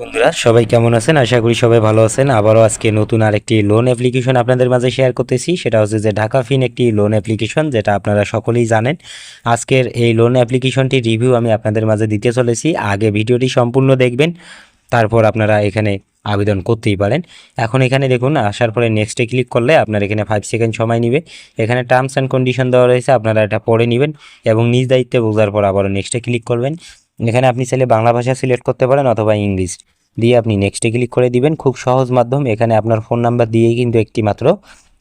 বন্ধুরা সবাই কেমন আছেন? আশা করি সবাই ভালো আছেন। আবারও আজকে নতুন আরেকটি লোন অ্যাপ্লিকেশন আপনাদের মাঝে শেয়ার করতেছি। সেটা হচ্ছে যে ঢাকা ফিন একটি লোন অ্যাপ্লিকেশন, যেটা আপনারা সকলেই জানেন। আজকের এই লোন অ্যাপ্লিকেশনটির রিভিউ আমি আপনাদের মাঝে দিতে চলেছি। আগে ভিডিওটি সম্পূর্ণ দেখবেন, তারপর আপনারা এখানে আবেদন করতেই পারেন। এখন এখানে দেখুন, আসার পরে নেক্সটে ক্লিক করলে আপনার এখানে 5 সেকেন্ড সময় নেবে। এখানে টার্মস অ্যান্ড কন্ডিশন দেওয়া রয়েছে, আপনারা এটা পড়ে নেবেন এবং নিজ দায়িত্বে বোঝার পর আবারও নেক্সটে ক্লিক করবেন। এখানে আপনি চাইলে বাংলা ভাষা সিলেক্ট করতে পারেন অথবা ইংলিশ দিয়ে আপনি নেক্সটে ক্লিক করে দিবেন। খুব সহজ মাধ্যম। এখানে আপনার ফোন নাম্বার দিয়েই কিন্তু একটি মাত্র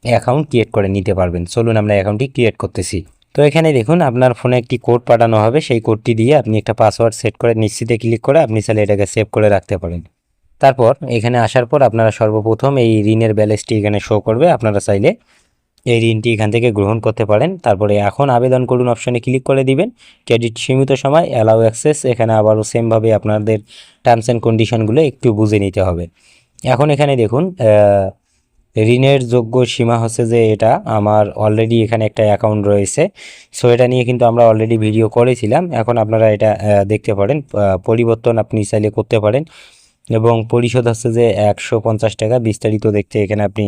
অ্যাকাউন্ট ক্রিয়েট করে নিতে পারবেন। চলুন আমরা অ্যাকাউন্টটি ক্রিয়েট করতেছি। তো এখানে দেখুন, আপনার ফোনে একটি কোড পাঠানো হবে। সেই কোডটি দিয়ে আপনি একটা পাসওয়ার্ড সেট করে নিশ্চিতে ক্লিক করে আপনি চাইলে এটাকে সেভ করে রাখতে পারেন। তারপর এখানে আসার পর আপনারা সর্বপ্রথম এই ঋণের ব্যালেন্সটি এখানে শো করবে। আপনারা চাইলে এই ঋণটি এখান থেকে গ্রহণ করতে পারেন। তারপরে এখন আবেদন করুন অপশনে ক্লিক করে দিবেন। ক্রেডিট সীমিত সময়, অ্যালাউ অ্যাক্সেস। এখানে আবারও সেমভাবে আপনাদের টার্মস অ্যান্ড কন্ডিশনগুলো একটু বুঝে নিতে হবে। এখন এখানে দেখুন, ঋণের যোগ্য সীমা হচ্ছে যে এটা আমার অলরেডি এখানে একটা অ্যাকাউন্ট রয়েছে। সো এটা নিয়ে কিন্তু আমরা অলরেডি ভিডিও করেছিলাম। এখন আপনারা এটা দেখতে পারেন, পরিবর্তন আপনি চাইলে করতে পারেন এবং পরিশোধ হচ্ছে যে 150 টাকা। বিস্তারিত দেখতে এখানে আপনি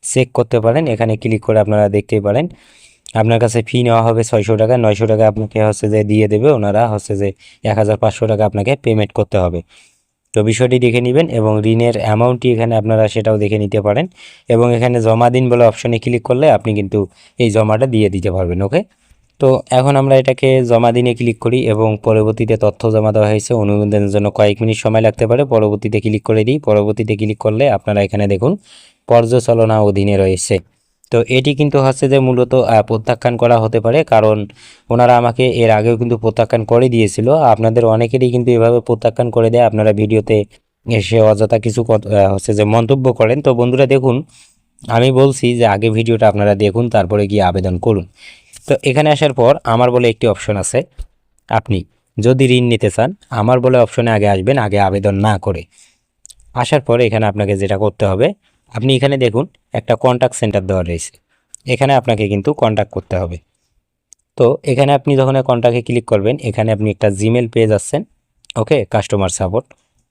চেক করতে পারেন। এখানে ক্লিক করে আপনারা দেখতেই পারেন আপনার কাছে ফি নেওয়া হবে 600 টাকা। 900 টাকা আপনাকে হচ্ছে যে দিয়ে দেবে ওনারা, হচ্ছে যে 1500 টাকা আপনাকে পেমেন্ট করতে হবে। তো বিষয়টি দেখে নেবেন এবং ঋণের অ্যামাউন্টটি এখানে আপনারা সেটাও দেখে নিতে পারেন। এবং এখানে জমা দিন বলে অপশনে ক্লিক করলে আপনি কিন্তু এই জমাটা দিয়ে দিতে পারবেন। ওকে, তো এখন আমরা এটাকে জমা দিনে ক্লিক করি এবং পরবর্তীতে তথ্য জমা দেওয়া হয়েছে। অনুমোদনের জন্য কয়েক মিনিট সময় লাগতে পারে। পরবর্তীতে ক্লিক করে দিই। পরবর্তীতে ক্লিক করলে আপনারা এখানে দেখুন পর্যালোচনা অধীনে রয়েছে। তো এটি কিন্তু হচ্ছে যে মূলত প্রত্যাখ্যান করা হতে পারে, কারণ ওনারা আমাকে এর আগেও কিন্তু প্রত্যাখ্যান করে দিয়েছিল। আপনাদের অনেকেরই কিন্তু এভাবে প্রত্যাখ্যান করে দেয়। আপনারা ভিডিওতে এসে অযথা কিছু হচ্ছে যে মন্তব্য করেন। তো বন্ধুরা দেখুন, আমি বলছি যে আগে ভিডিওটা আপনারা দেখুন, তারপরে গিয়ে আবেদন করুন। তো এখানে আসার পর আমার বলে একটি অপশন আছে। আপনি যদি ঋণ নিতে চান, আমার বলে অপশনে আগে আসবেন, আগে আবেদন না করে। আসার পরে এখানে আপনাকে যেটা করতে হবে, আপনি এখানে দেখুন একটা কন্ট্যাক্ট সেন্টার দেওয়া রয়েছে। এখানে আপনাকে কিন্তু কন্ট্যাক্ট করতে হবে। তো এখানে আপনি যখন কন্ট্যাক্টে ক্লিক করবেন, এখানে আপনি একটা জিমেল পেয়ে যাচ্ছেন। ওকে, কাস্টমার সাপোর্ট।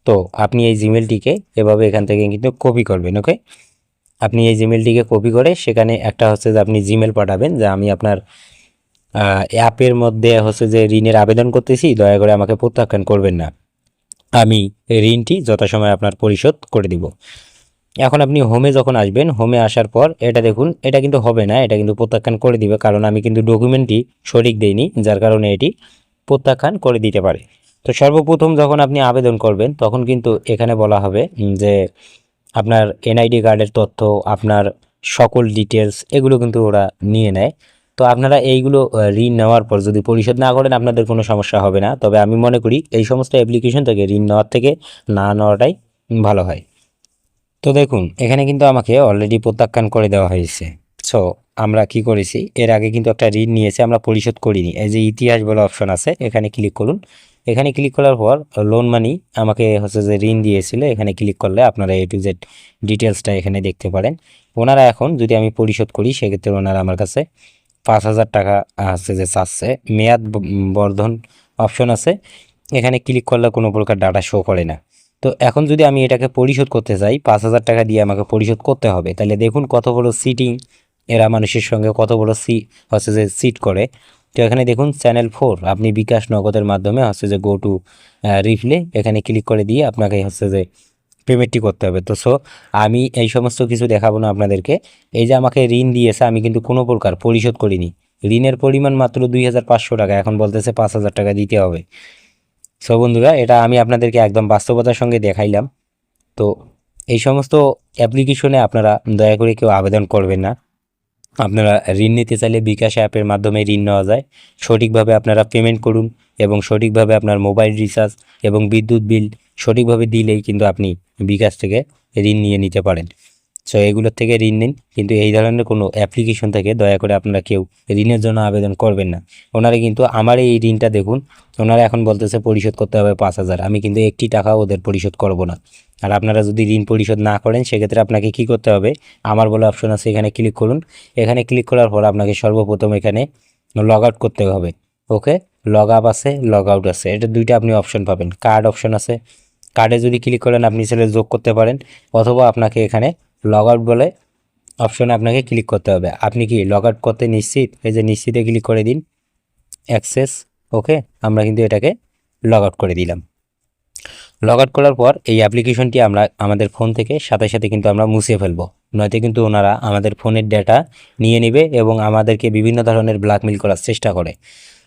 তো আপনি এই জিমেলটিকে এভাবে এখান থেকে কিন্তু কপি করবেন। ওকে, আপনি এই জিমেলটিকে কপি করে সেখানে একটা হচ্ছে যে আপনি জিমেল পাঠাবেন যে আমি আপনার অ্যাপের মধ্যে হচ্ছে যে ঋণের আবেদন করতেছি, দয়া করে আমাকে প্রত্যাখ্যান করবেন না, আমি ঋণটি যথাসময়ে আপনার পরিশোধ করে দিব। এখন আপনি হোমে যখন আসবেন, হোমে আসার পর এটা দেখুন, এটা কিন্তু হবে না, এটা কিন্তু প্রত্যাখ্যান করে দিবে, কারণ আমি কিন্তু ডকুমেন্টটি সঠিক দেইনি, যার কারণে এটি প্রত্যাখ্যান করে দিতে পারে। তো সর্বপ্রথম যখন আপনি আবেদন করবেন, তখন কিন্তু এখানে বলা হবে যে আপনার এনআইডি কার্ডের তথ্য, আপনার সকল ডিটেলস এগুলো কিন্তু ওরা নিয়ে নেয়। তো আপনারা এইগুলো ঋণ নেওয়ার পর যদি পরিশোধ না করেন, আপনাদের কোনো সমস্যা হবে না। তবে আমি মনে করি এই সমস্ত অ্যাপ্লিকেশন থেকে ঋণ নেওয়ার থেকে না নেওয়াটাই ভালো হয়। তো দেখুন, এখানে কিন্তু আমাকে অলরেডি প্রত্যাখ্যান করে দেওয়া হয়েছে। সো আমরা কি করেছি, এর আগে কিন্তু একটা ঋণ নিয়েছে, আমরা পরিশোধ করিনি। এই যে ইতিহাস বলে অপশন আছে, এখানে ক্লিক করুন। এখানে ক্লিক করার পর লোন মানি আমাকে হচ্ছে যে ঋণ দিয়েছিল, এখানে ক্লিক করলে আপনারা এ টু জেড ডিটেলসটা এখানে দেখতে পারেন। ওনারা এখন যদি আমি পরিশোধ করি, সেক্ষেত্রে ওনারা আমার কাছে 5000 টাকা হচ্ছে যে চাচ্ছে। মেয়াদ বর্ধন অপশন আছে, এখানে ক্লিক করলে কোনো প্রকার ডাটা শো করে না। তো এখন যদি আমি এটাকে পরিশোধ করতে চাই, 5000 টাকা দিয়ে আমাকে পরিশোধ করতে হবে। তাহলে দেখুন কত বড় সিটিং, এরা মানুষের সঙ্গে কত বড় হচ্ছে যে সিট করে। তো এখানে দেখুন চ্যানেল 4, আপনি বিকাশ নগদের মাধ্যমে হচ্ছে যে গো টু রিপ্লে, এখানে ক্লিক করে দিয়ে আপনাকে হচ্ছে যে পেমেন্টটি করতে হবে। তো সো আমি এই সমস্ত কিছু দেখাবো না আপনাদেরকে। এই যে আমাকে ঋণ দিয়েছে, আমি কিন্তু কোনো প্রকার পরিশোধ করিনি। ঋণের পরিমাণ মাত্র 2500 টাকা, এখন বলতেছে 5000 টাকা দিতে হবে। সো বন্ধুরা, এটা আমি আপনাদেরকে একদম বাস্তবতার সঙ্গে দেখাইলাম। তো এই সমস্ত অ্যাপ্লিকেশনে আপনারা দয়া করে কেউ আবেদন করবেন না। আপনারা ঋণ নিতে চাইলে বিকাশ অ্যাপের মাধ্যমে ঋণ নেওয়া যায়। সঠিকভাবে আপনারা পেমেন্ট করুন এবং সঠিকভাবে আপনার মোবাইল রিচার্জ এবং বিদ্যুৎ বিল সঠিকভাবে দিলেই কিন্তু আপনি বিকাশ থেকে ঋণ নিয়ে নিতে পারেন। সো এগুলোর থেকে ঋণ নিন, কিন্তু এই ধরনের কোনো অ্যাপ্লিকেশন থেকে দয়া করে আপনারা কেউ ঋণের জন্য আবেদন করবেন না। ওনারা কিন্তু আমার এই ঋণটা দেখুন, ওনারা এখন বলতেছে পরিশোধ করতে হবে 5000, আমি কিন্তু একটি টাকা ওদের পরিশোধ করব না। আর আপনারা যদি ঋণ পরিশোধ না করেন, সেক্ষেত্রে আপনাকে কি করতে হবে, আমার বলে অপশন আছে, এখানে ক্লিক করুন। এখানে ক্লিক করার পর আপনাকে সর্বপ্রথম এখানে লগ আউট করতে হবে। ওকে, লগ আপ আছে, লগ আউট আছে, এটা দুইটা আপনি অপশন পাবেন। কার্ড অপশন আছে, কার্ডে যদি ক্লিক করেন আপনি চাইলে যোগ করতে পারেন, অথবা আপনাকে এখানে লগ আউট বলে অপশনে আপনাকে ক্লিক করতে হবে। আপনি কি লগ আউট করতে নিশ্চিত? এই যে নিশ্চিতে ক্লিক করে দিন, অ্যাক্সেস, ওকে। আমরা কিন্তু এটাকে লগ আউট করে দিলাম। লগ আউট করার পর এই অ্যাপ্লিকেশনটি আমরা আমাদের ফোন থেকে সাথে সাথে কিন্তু আমরা মুছে ফেলবো, নয়তো কিন্তু ওনারা আমাদের ফোনের ডেটা নিয়ে নেবে এবং আমাদেরকে বিভিন্ন ধরনের ব্ল্যাকমেল করার চেষ্টা করে।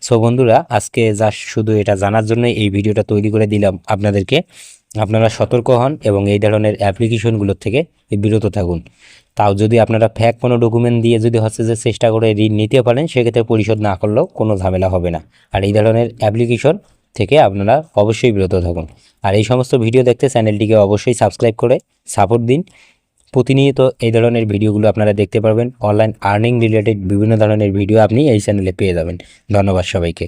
সো বন্ধুরা, আজকে জাস্ট শুধু এটা জানার জন্য এই ভিডিওটা তৈরি করে দিলাম আপনাদেরকে। আপনারা সতর্ক হন এবং এই ধরনের অ্যাপ্লিকেশনগুলোর থেকে বিরত থাকুন। তাও যদি আপনারা ফ্যাক কোনো ডকুমেন্ট দিয়ে যদি হচ্ছে যে চেষ্টা করে ঋণ নিতে পারেন, সেক্ষেত্রে পরিশোধ না করলেও কোনো ঝামেলা হবে না। আর এই ধরনের অ্যাপ্লিকেশন থেকে আপনারা অবশ্যই বিরত থাকুন। আর এই সমস্ত ভিডিও দেখতে চ্যানেলটিকে অবশ্যই সাবস্ক্রাইব করে সাপোর্ট দিন। প্রতিনিয়ত এই ধরনের ভিডিওগুলো আপনারা দেখতে পারবেন। অনলাইন আর্নিং রিলেটেড বিভিন্ন ধরনের ভিডিও আপনি এই চ্যানেলে পেয়ে যাবেন। ধন্যবাদ সবাইকে।